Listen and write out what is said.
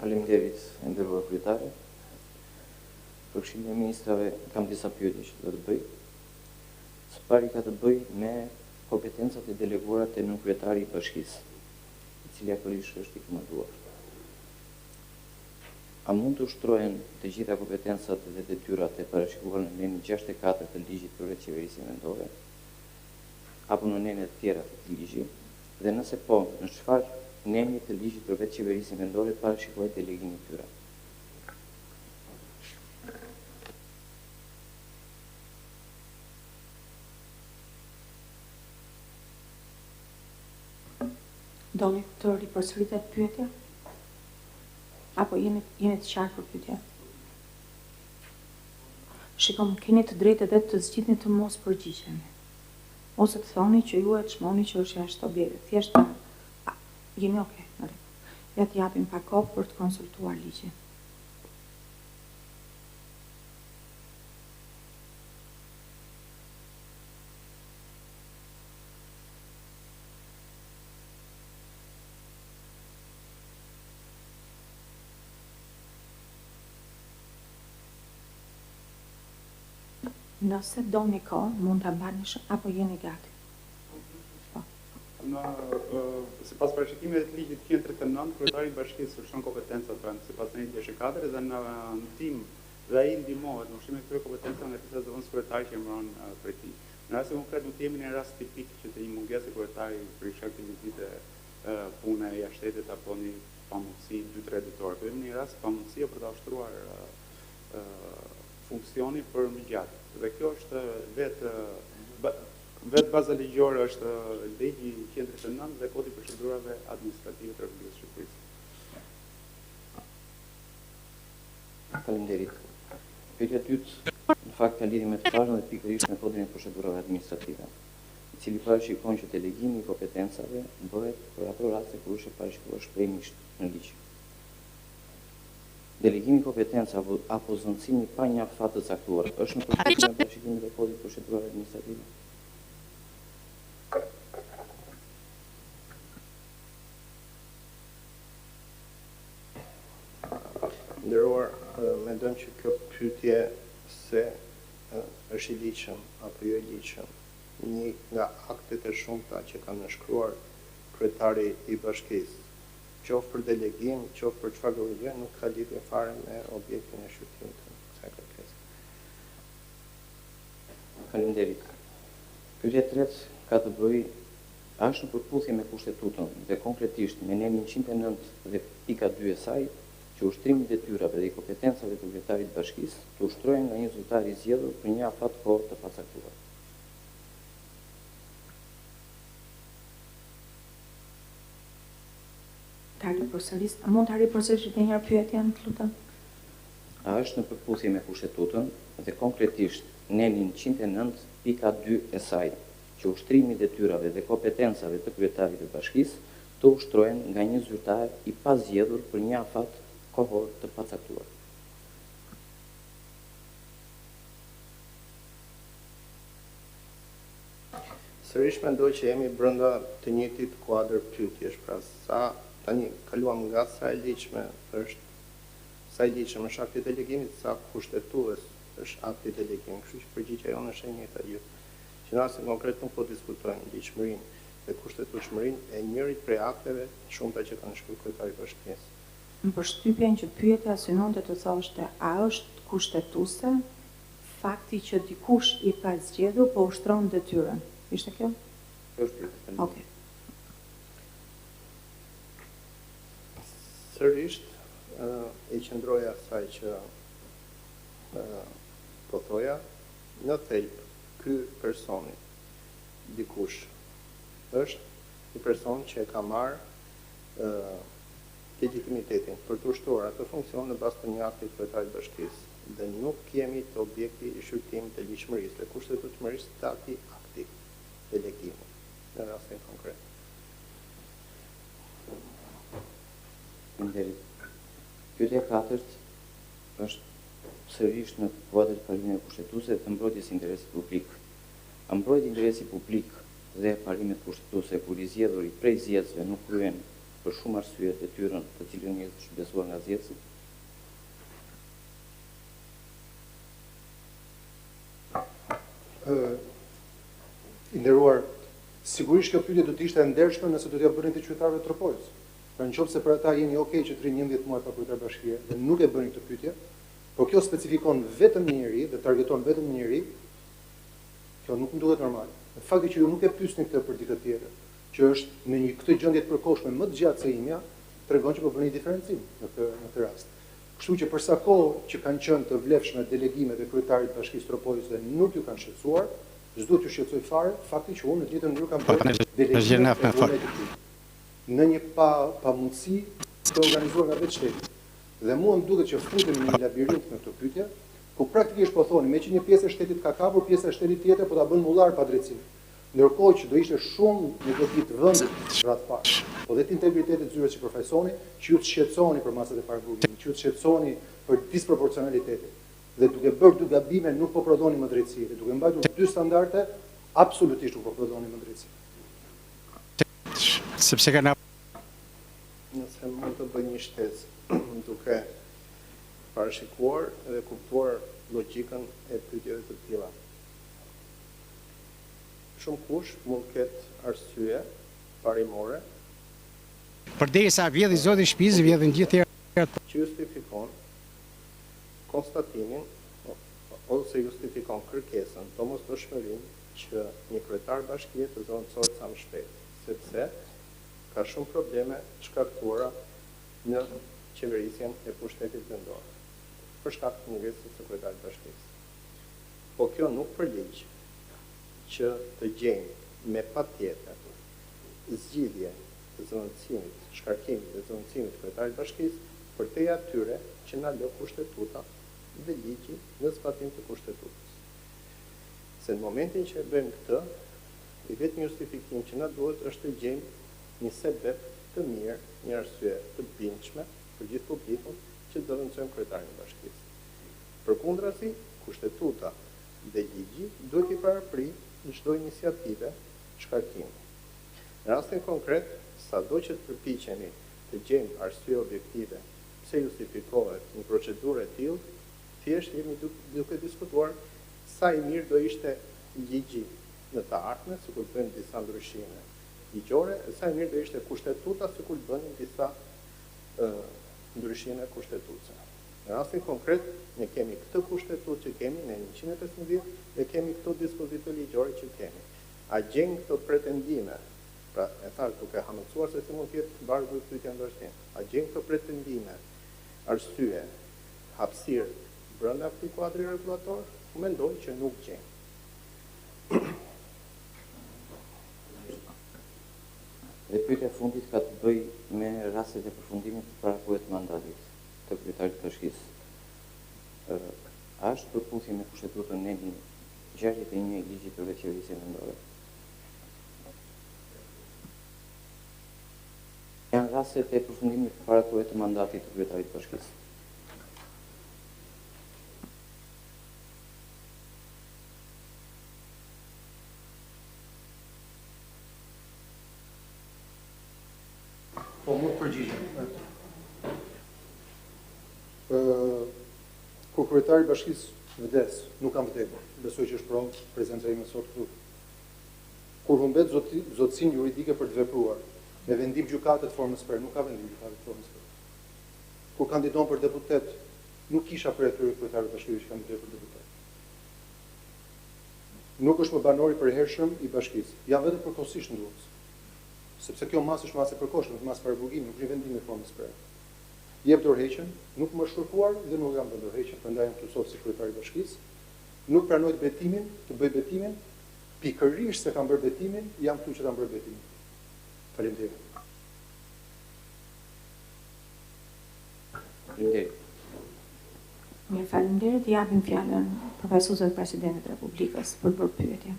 Faleminderit, nderuar kryetare. Për Këshillin e Ministrave kam disa pyetje që do të bëj. Së pari ka të bëj me kompetencat e deleguara te nënkryetari i bashkisë, i cili aktualisht është i komanduar. A mund të ushtrohen të gjitha kompetencat dhe detyrat e parashikuara në nenin 64 të ligjit për qeverisjen vendore, apo në nenet tjera të këtij ligji, dhe nëse po, në çfarë neni të ligjit për qeverisjen vendore parashikohet delegimi i tyre? Doni të ripërsëritet pyetja? Apo jeni të qartë për pyetja? Shikom, keni të drejtë edhe të zgjidhni të mos përgjigjeni. Ose të thoni që ju e çmoni që është jashtë objektit. Thjesht jeni okay, në rregull. Ja të japim pak kohë për të konsultuar ligjin. Nëse doni kohë, mund ta mbani apo jeni gati? Po. Sipas parashikimeve të ligjit 139, kryetari i bashkisë ushton kompetencat pranë sipas ligjit 64 dhe në ndihmë dhe ai ndihmohet në ushtrimin e këtyre kompetencave nga pjesa e zëvendës kryetari që emëron prej tij. Në rast konkret do të jemi në një rast tipik që të një mungesë kryetari për shkak të një vite pune jashtë shtetit apo një pamundësi 2-3 ditore. Po jemi në një rast pamundësie për ta ushtruar funksioni për më gjatë. Dhe kjo është vetë baza ligjore është ligji 139 dhe kodi i procedurave administrative të Republikës së Shqipërisë. Faleminderit. Pyetja e dytë, në fakt ka lidhje me të parën dhe pikërisht me kodin e procedurave administrative, i cili parashikon që delegimi i kompetencave bëhet për ato raste kur është parashikuar shprehimisht në ligj. Delegimi i kompetencave apo zënësimi pa një afat të caktuar është në përputhje me parashikimet e kodit procedurave administrative? Nderuar, mendojmë që kjo pyetje se është i ligjshëm apo jo i ligjshëm, një nga aktet e shumta që kanë nënshkruar kryetari i bashkisë, qoftë për delegim, qoftë për çfarë do të gjë, nuk ka lidhje fare me objektin e shqyrtimit të kësaj kërkese. Faleminderit. Pyetja e tretë ka të bëjë është në përputhje me kushtetutën dhe konkretisht me nenin 109 dhe pika 2 e saj, që ushtrimi i detyrave dhe i kompetencave të kryetarit të bashkisë të ushtrohen nga një zyrtar i zgjedhur për një afat kohë të pacaktuar. Mund të ripërsërisë një herë pyetjen, lutem? A është në përputhje me kushtetutën dhe konkretisht nenin 109.2 e saj, që ushtrimi i detyrave dhe kompetencave të kryetarit të bashkisë të ushtrohen nga një zyrtar i pazgjedhur për një afat kohor të pacaktuar. Sërish mendoj që jemi brenda të njëjtit kuadër pyetjesh, pra tani kaluam nga sa e ligjshme është akti i delegimit, sa kushtetues është akti i delegimit, kështu që përgjigjja jonë është e njëjta gjithë. Që në rastin konkret nuk po diskutojmë ligjshmërinë dhe kushtetueshmërinë e njërit prej akteve shumta që kanë shkruar kryetari i bashkisë. Më përshtypjen që pyetja synonte të thoshte, a është kushtetuese fakti që dikush i ka zgjedhur po ushtron detyrën? Ishte kjo? Kjo është pyetja. Okej. Sërish e qëndroja asaj që po thoja, në thelb ky personi dikush është një person që e ka marrë legitimitetin për të ushtruar atë funksion në bazë të një akti kryetarit të bashkisë dhe nuk kemi të objekti i shqyrtimit të ligjshmërisë dhe kushtetueshmërisë të atij akti delegimi në rastin konkret. Faleminderit. Pyetja e katërt është sërish në kuadër të parimeve kushtetuese të mbrojtjes së interesit publik. A mbrojtja e interesit publik dhe parimet kushtetuese kur i zgjedhuri prej zgjedhësve nuk kryen për shumë arsye detyrën të cilën një është shbesuar nga zgjedhësit? I nderuar, sigurisht kjo pyetje do të ishte e ndershme nëse do t'ja bënin të qytetarëve të Tropojës. Pra nëse për ata jeni okay që të rinë 11 muaj pa kryetar bashkie dhe nuk e bëni këtë pyetje, por kjo specifikon vetëm një njerëz dhe targeton vetëm një njerëz, kjo nuk më duket normale. Në fakti që ju nuk e pyesni këtë për dikë tjetër, që është në një këtë gjendje të përkohshme më të gjatë se imja, tregon që po bëni diferencim në këtë rast. Kështu që për sa kohë që kanë qenë të vlefshme delegimet e kryetarit të Bashkisë Tropojës dhe nuk ju kanë shqetësuar, s'do t'ju shqetësoj fare fakti që unë në të njëjtën mënyrë kam bërë delegimet në një pamundësi të organizuar nga vetë shteti. Dhe mua më duket që futemi në një labirint në këtë pyetje, ku praktikisht po thoni, me që një pjesë e shtetit ka kapur, pjesa e shtetit tjetër po ta bën mullar pa drejtësi. Ndërkohë që do ishte shumë negativ të vendit rreth parë. Po dhe të integritetit të zyrës që përfaqësoni, që ju të shqetësoni për masat e paraburgimit, që ju të shqetësoni për disproporcionalitetin. Dhe duke bërë dy gabime nuk po prodhoni më drejtësi, dhe duke mbajtur dy standarde, absolutisht nuk po prodhoni më drejtësi. Sepse kanë Nëse mund të bëj një shtesë duke parashikuar dhe kuptuar logjikën e pyetjeve të tilla. Shumë kush mund ketë arsye parimore përderisa vjedhë Zoti shtëpisë, vjedhin gjithë që justifikon konstatimin ose justifikon kërkesën domosdoshmërinë që një kryetar bashkie të zëvendësohet sa më shpejt, sepse ka shumë probleme shkaktuara në qeverisjen e pushtetit vendor për shkak të mungesës së kryetarit të bashkisë. Po kjo nuk përligj që të gjejmë me patjetër zgjidhje të zëvendësimit, shkarkimit dhe zëvendësimit të kryetarit të bashkisë përtej atyre që na lë kushtetuta dhe ligji në zbatim të kushtetutës. Se në momentin që e bëjmë këtë, i vetmi justifikim që na duhet është të gjejmë një sebeb të mirë, një arsye të bindshme për gjithë publikun që të zëvendësojmë kryetarin e bashkisë. Përkundrazi, kushtetuta dhe ligji duhet i paraprijë çdo iniciative shkarkimi. Në rastin konkret, sado që të përpiqemi të gjejmë arsye objektive pse justifikohet një procedurë e tillë, thjesht jemi duke diskutuar sa i mirë do ishte ligji në të ardhmen, sikur të bëjmë disa ndryshime ligjore, e sa i mirë do ishte kushtetuta, sikur të bënim disa ndryshime kushtetutëse. Në rastin konkret, ne kemi këtë kushtetutë që kemi, ne 115, dhe kemi këto dispozitë ligjore që kemi. A gjejmë këto pretendime, pra e thash duke hamësuar se si mund të jetë vargu i pyetja ndërtim. A gjejmë këto pretendime, arsye, hapësirë brenda këtij kuadri rregullator? Unë mendoj që nuk gjejmë. Dhe pyetja fundit ka të bëjë me rastet e përfundimit të parakuet mandatit të kryetarit të bashkisë. A është përputhje me kushtetutën e 61 i ligjit për veçërisjen vendore? Janë rastet e përfundimit të parakuet të mandatit të kryetarit të bashkisë. Po mund të përgjigjem. Kur kryetari i bashkisë vdes, nuk kam vdekur. Besoj që është provë prezenca ime sot këtu. Kur humbet zotësinë juridike për të vepruar, me vendim gjykate të formës prerë, nuk ka vendim gjykate të formës prerë. Kur kandidon për deputet, nuk kisha për atyre kryetarit të bashkisë që kandidoi për deputet. Nuk është më banor i përhershëm i bashkisë. Ja vetëm përkohësisht nduhet. Sepse kjo masë është masë e përkohshme, masë paraburgimi, nuk është vendim i formës prerë. Jep dorëheqjen, nuk më shkërkuar dhe nuk jam bërë dorëheqjen, prandaj jam këtu sot si kryetari i bashkisë. Nuk pranoj betimin, të bëj betimin, pikërisht se kam bërë betimin, jam këtu që ta bëj betimin. Faleminderit. Faleminderit. Mirë, faleminderit, japim fjalën profesorit presidentit të Republikës për bërë pyetje.